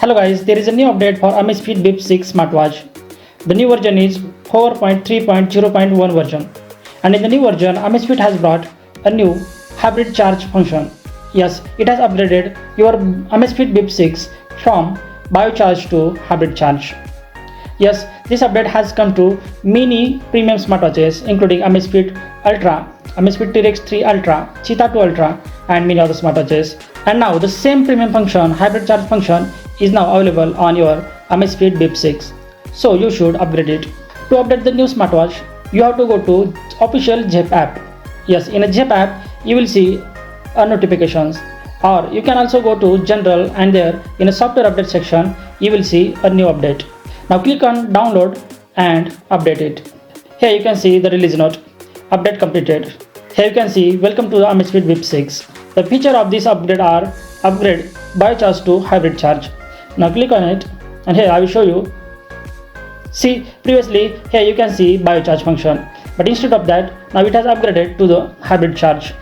Hello guys, there is a new update for Amazfit Bip 6 smartwatch. The new version is 4.3.0.1 version. And in the new version, Amazfit has brought a new HybridCharge function. Yes, it has upgraded your Amazfit Bip 6 from BioCharge to HybridCharge. Yes, this update has come to many premium smartwatches including Amazfit Ultra, Amazfit T-Rex 3 Ultra, Cheetah 2 Ultra and many other smartwatches. And now the same premium function, HybridCharge function, is now available on your Amazfit Bip 6. So you should upgrade it. To update the new smartwatch, you have to go to official Zepp app. Yes, in a Zepp app, you will see notifications. Or you can also go to general and there in a software update section, you will see a new update. Now click on download and update it. Here you can see the release note. Update completed. Here you can see welcome to the Amazfit Bip 6. The feature of this upgrade are upgrade BioCharge to HybridCharge. Now click on it and here I will show you. See, previously here you can see BioCharge function, but instead of that now it has upgraded to the HybridCharge.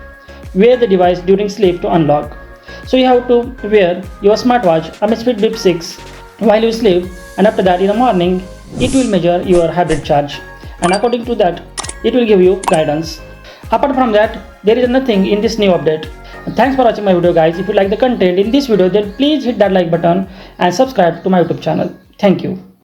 Wear the device during sleep to unlock. So you have to wear your smartwatch Amazfit Bip 6 while you sleep, and after that in the morning it will measure your HybridCharge, and according to that it will give you guidance. Apart from that, there is nothing in this new update. Thanks for watching my video guys. If you like the content in this video, then please hit that like button and subscribe to my YouTube channel. Thank you.